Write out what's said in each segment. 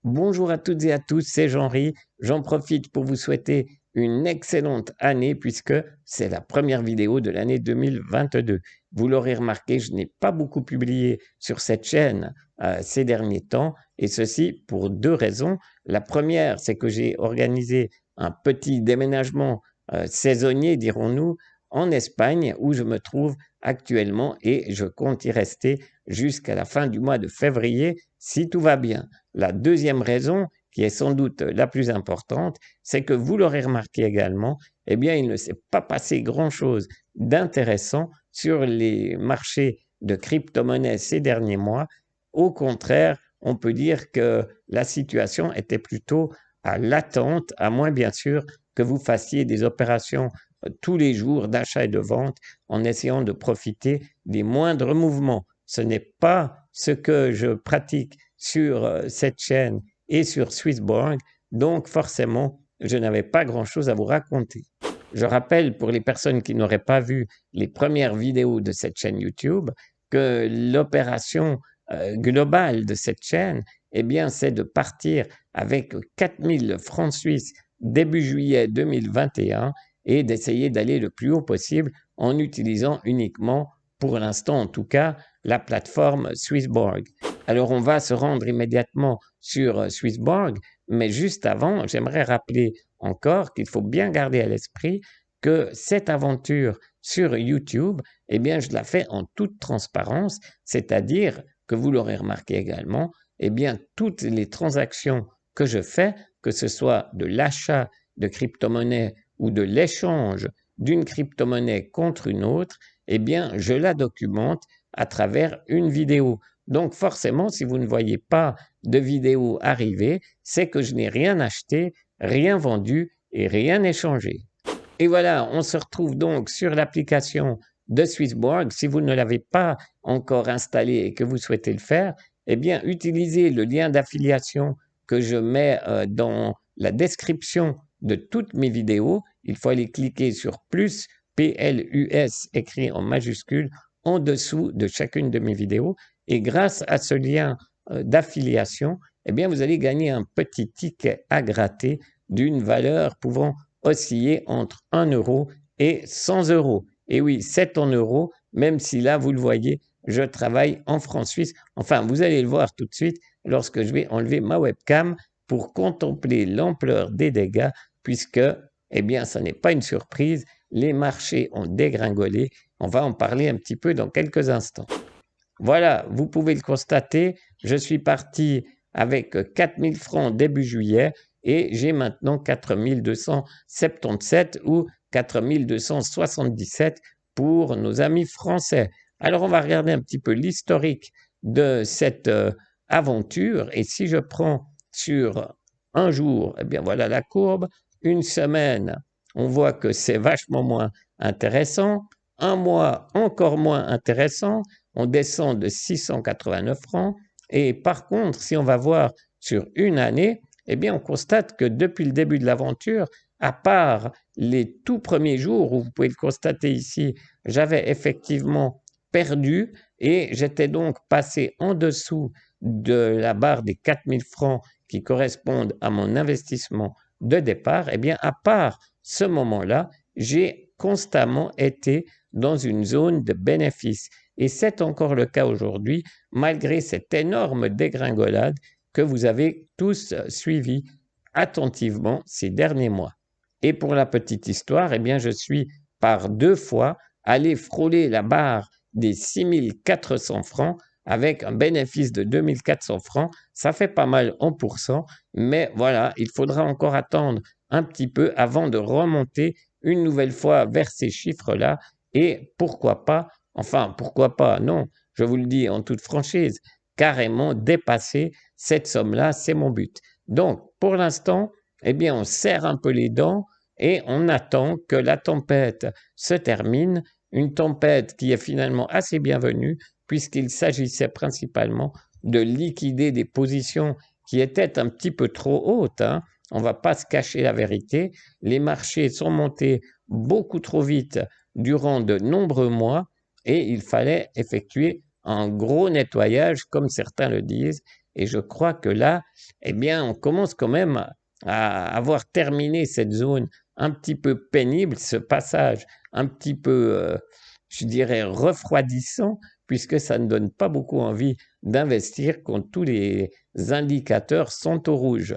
Bonjour à toutes et à tous, c'est Jean-Ry. J'en profite pour vous souhaiter une excellente année puisque c'est la première vidéo de l'année 2022. Vous l'aurez remarqué, je n'ai pas beaucoup publié sur cette chaîne ces derniers temps et ceci pour deux raisons. La première, c'est que j'ai organisé un petit déménagement saisonnier, dirons-nous, en Espagne où je me trouve actuellement et je compte y rester jusqu'à la fin du mois de février si tout va bien. La deuxième raison, qui est sans doute la plus importante, c'est que vous l'aurez remarqué également, eh bien, il ne s'est pas passé grand-chose d'intéressant sur les marchés de crypto-monnaies ces derniers mois. Au contraire, on peut dire que la situation était plutôt à l'attente, à moins bien sûr que vous fassiez des opérations tous les jours d'achat et de vente en essayant de profiter des moindres mouvements. Ce n'est pas ce que je pratique sur cette chaîne et sur Swissborg, donc forcément, je n'avais pas grand-chose à vous raconter. Je rappelle pour les personnes qui n'auraient pas vu les premières vidéos de cette chaîne YouTube que l'opération globale de cette chaîne, eh bien, c'est de partir avec 4000 francs suisses début juillet 2021 et d'essayer d'aller le plus haut possible en utilisant uniquement, pour l'instant en tout cas, la plateforme Swissborg. Alors, on va se rendre immédiatement sur Swissborg, mais juste avant, j'aimerais rappeler encore qu'il faut bien garder à l'esprit que cette aventure sur YouTube, eh bien, je la fais en toute transparence, c'est-à-dire que vous l'aurez remarqué également, eh bien, toutes les transactions que je fais, que ce soit de l'achat de crypto-monnaie ou de l'échange d'une crypto-monnaie contre une autre, eh bien, je la documente à travers une vidéo. Donc forcément, si vous ne voyez pas de vidéo arriver, c'est que je n'ai rien acheté, rien vendu et rien échangé. Et voilà, on se retrouve donc sur l'application de Swissborg. Si vous ne l'avez pas encore installée et que vous souhaitez le faire, eh bien, utilisez le lien d'affiliation que je mets dans la description de toutes mes vidéos. Il faut aller cliquer sur plus, PLUS écrit en majuscule, en dessous de chacune de mes vidéos. Et grâce à ce lien d'affiliation, eh bien, vous allez gagner un petit ticket à gratter d'une valeur pouvant osciller entre 1 euro et 100 euros. Et oui, c'est en euros, même si là, vous le voyez, je travaille en francs suisses. Enfin, vous allez le voir tout de suite lorsque je vais enlever ma webcam pour contempler l'ampleur des dégâts, puisque, eh bien, ce n'est pas une surprise, les marchés ont dégringolé. On va en parler un petit peu dans quelques instants. Voilà, vous pouvez le constater, je suis parti avec 4000 francs début juillet et j'ai maintenant 4277 ou 4277 pour nos amis français. Alors on va regarder un petit peu l'historique de cette aventure et si je prends sur un jour, eh bien voilà la courbe, une semaine, on voit que c'est vachement moins intéressant, un mois encore moins intéressant, on descend de 689 francs. Et par contre, si on va voir sur une année, eh bien, on constate que depuis le début de l'aventure, à part les tout premiers jours où vous pouvez le constater ici, j'avais effectivement perdu et j'étais donc passé en dessous de la barre des 4000 francs qui correspondent à mon investissement de départ. Eh bien, à part ce moment-là, j'ai constamment été dans une zone de bénéfice. Et c'est encore le cas aujourd'hui, malgré cette énorme dégringolade que vous avez tous suivi attentivement ces derniers mois. Et pour la petite histoire, eh bien, je suis par deux fois allé frôler la barre des 6400 francs avec un bénéfice de 2400 francs. Ça fait pas mal en pourcent, mais voilà, il faudra encore attendre un petit peu avant de remonter une nouvelle fois vers ces chiffres-là et pourquoi pas, enfin pourquoi pas, non, je vous le dis en toute franchise, carrément dépasser cette somme-là, c'est mon but. Donc pour l'instant, eh bien on serre un peu les dents et on attend que la tempête se termine, une tempête qui est finalement assez bienvenue puisqu'il s'agissait principalement de liquider des positions qui étaient un petit peu trop hautes. Hein. On ne va pas se cacher la vérité. Les marchés sont montés beaucoup trop vite durant de nombreux mois et il fallait effectuer un gros nettoyage, comme certains le disent. Et je crois que là, eh bien, on commence quand même à avoir terminé cette zone un petit peu pénible, ce passage un petit peu, je dirais, refroidissant, puisque ça ne donne pas beaucoup envie d'investir quand tous les indicateurs sont au rouge.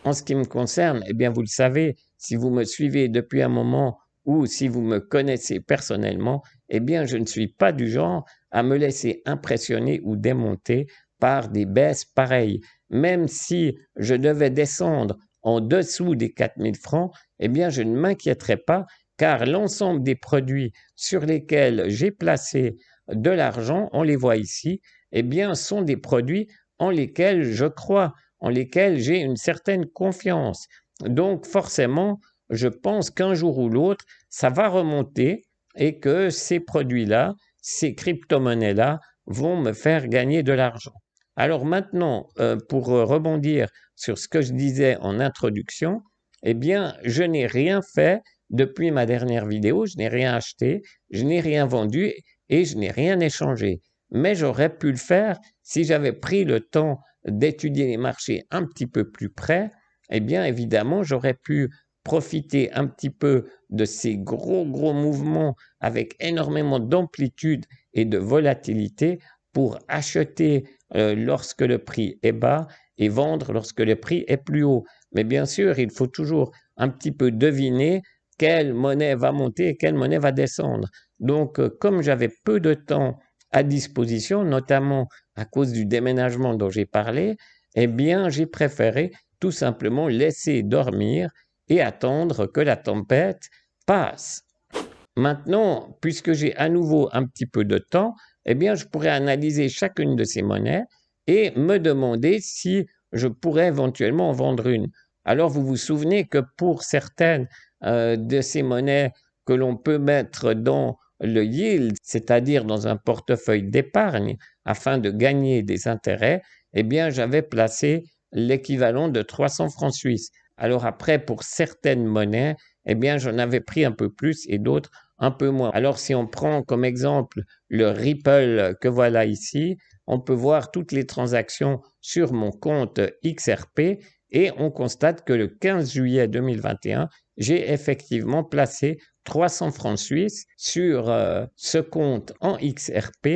En ce qui me concerne, eh bien, vous le savez, si vous me suivez depuis un moment ou si vous me connaissez personnellement, eh bien, je ne suis pas du genre à me laisser impressionner ou démonter par des baisses pareilles. Même si je devais descendre en dessous des 4000 francs, eh bien, je ne m'inquiéterais pas car l'ensemble des produits sur lesquels j'ai placé de l'argent, on les voit ici, eh bien, sont des produits en lesquels je crois, en lesquels j'ai une certaine confiance. Donc forcément, je pense qu'un jour ou l'autre, ça va remonter et que ces produits-là, ces crypto-monnaies-là vont me faire gagner de l'argent. Alors maintenant, pour rebondir sur ce que je disais en introduction, eh bien, je n'ai rien fait depuis ma dernière vidéo, je n'ai rien acheté, je n'ai rien vendu et je n'ai rien échangé. Mais j'aurais pu le faire si j'avais pris le temps d'étudier les marchés un petit peu plus près. Eh bien, évidemment, j'aurais pu profiter un petit peu de ces gros mouvements avec énormément d'amplitude et de volatilité pour acheter lorsque le prix est bas et vendre lorsque le prix est plus haut. Mais bien sûr, il faut toujours un petit peu deviner quelle monnaie va monter et quelle monnaie va descendre. Donc, comme j'avais peu de temps à disposition, notamment à cause du déménagement dont j'ai parlé, eh bien, j'ai préféré tout simplement laisser dormir et attendre que la tempête passe. Maintenant, puisque j'ai à nouveau un petit peu de temps, eh bien, je pourrais analyser chacune de ces monnaies et me demander si je pourrais éventuellement en vendre une. Alors, vous vous souvenez que pour certaines de ces monnaies que l'on peut mettre dans le yield, c'est-à-dire dans un portefeuille d'épargne, afin de gagner des intérêts, eh bien, j'avais placé l'équivalent de 300 francs suisses. Alors après, pour certaines monnaies, eh bien, j'en avais pris un peu plus et d'autres un peu moins. Alors, si on prend comme exemple le Ripple que voilà ici, on peut voir toutes les transactions sur mon compte XRP et on constate que le 15 juillet 2021, j'ai effectivement placé 300 francs suisses sur ce compte en XRP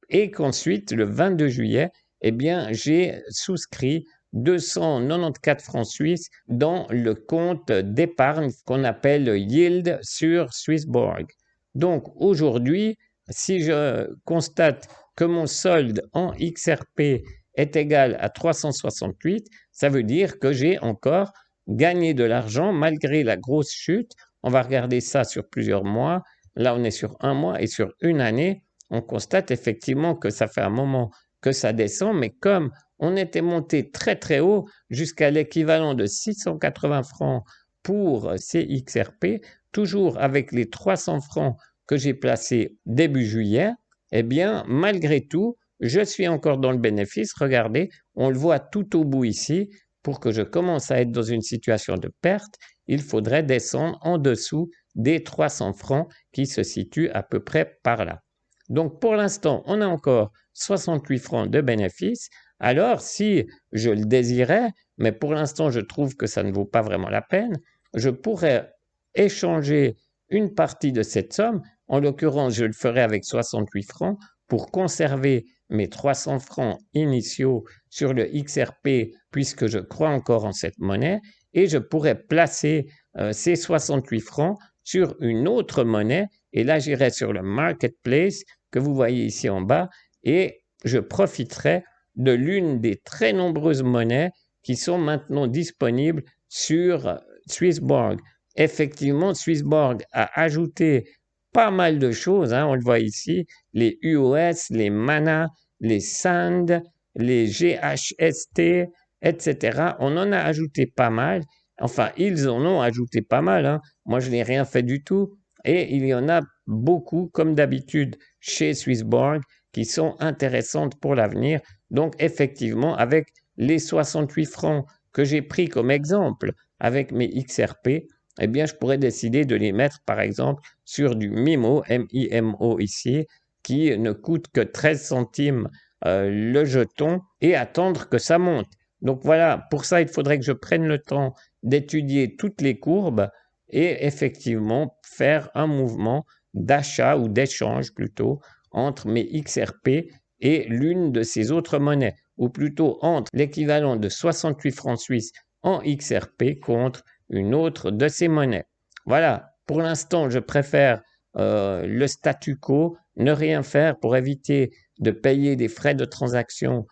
et qu'ensuite, le 22 juillet, eh bien, j'ai souscrit 294 francs suisses dans le compte d'épargne qu'on appelle Yield sur Swissborg. Donc aujourd'hui, si je constate que mon solde en XRP est égal à 368, ça veut dire que j'ai encore gagné de l'argent malgré la grosse chute. On va regarder ça sur plusieurs mois. Là, on est sur un mois et sur une année. On constate effectivement que ça fait un moment que ça descend, mais comme on était monté très haut jusqu'à l'équivalent de 680 francs pour CXRP, toujours avec les 300 francs que j'ai placés début juillet, eh bien, malgré tout, je suis encore dans le bénéfice. Regardez, on le voit tout au bout ici. Pour que je commence à être dans une situation de perte, il faudrait descendre en dessous des 300 francs qui se situent à peu près par là. Donc, pour l'instant, on a encore 68 francs de bénéfice. Alors, si je le désirais, mais pour l'instant, je trouve que ça ne vaut pas vraiment la peine, je pourrais échanger une partie de cette somme. En l'occurrence, je le ferai avec 68 francs pour conserver mes 300 francs initiaux sur le XRP puisque je crois encore en cette monnaie et je pourrais placer ces 68 francs sur une autre monnaie et là, j'irai sur le marketplace que vous voyez ici en bas et je profiterai de l'une des très nombreuses monnaies qui sont maintenant disponibles sur Swissborg. Effectivement, Swissborg a ajouté pas mal de choses, hein, on le voit ici, les UOS, les MANA, les SAND, les GHST, etc. On en a ajouté pas mal. Enfin, ils en ont ajouté pas mal. Hein. Moi, je n'ai rien fait du tout. Et il y en a beaucoup, comme d'habitude, chez Swissborg, qui sont intéressantes pour l'avenir. Donc, effectivement, avec les 68 francs que j'ai pris comme exemple avec mes XRP, eh bien, je pourrais décider de les mettre, par exemple, sur du MIMO, M-I-M-O ici, qui ne coûte que 13 centimes le jeton et attendre que ça monte. Donc voilà, pour ça, il faudrait que je prenne le temps d'étudier toutes les courbes et effectivement faire un mouvement d'achat ou d'échange plutôt entre mes XRP et l'une de ces autres monnaies, ou plutôt entre l'équivalent de 68 francs suisses en XRP contre une autre de ces monnaies. Voilà, pour l'instant, je préfère le statu quo, ne rien faire pour éviter de payer des frais de transaction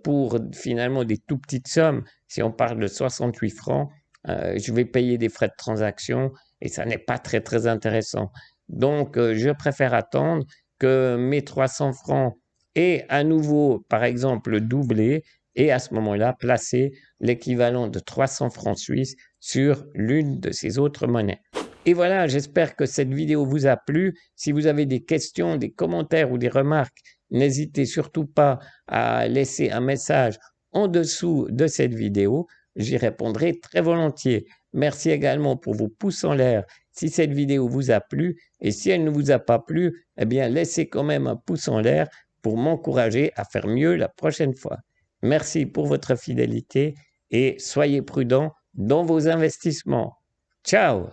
pour finalement des tout petites sommes. Si on parle de 68 francs, je vais payer des frais de transaction et ça n'est pas très très intéressant. Donc, je préfère attendre que mes 300 francs aient à nouveau, par exemple, doublé et à ce moment-là, placer l'équivalent de 300 francs suisses sur l'une de ces autres monnaies. Et voilà, j'espère que cette vidéo vous a plu. Si vous avez des questions, des commentaires ou des remarques, n'hésitez surtout pas à laisser un message en dessous de cette vidéo. J'y répondrai très volontiers. Merci également pour vos pouces en l'air si cette vidéo vous a plu. Et si elle ne vous a pas plu, eh bien laissez quand même un pouce en l'air pour m'encourager à faire mieux la prochaine fois. Merci pour votre fidélité et soyez prudents dans vos investissements. Ciao!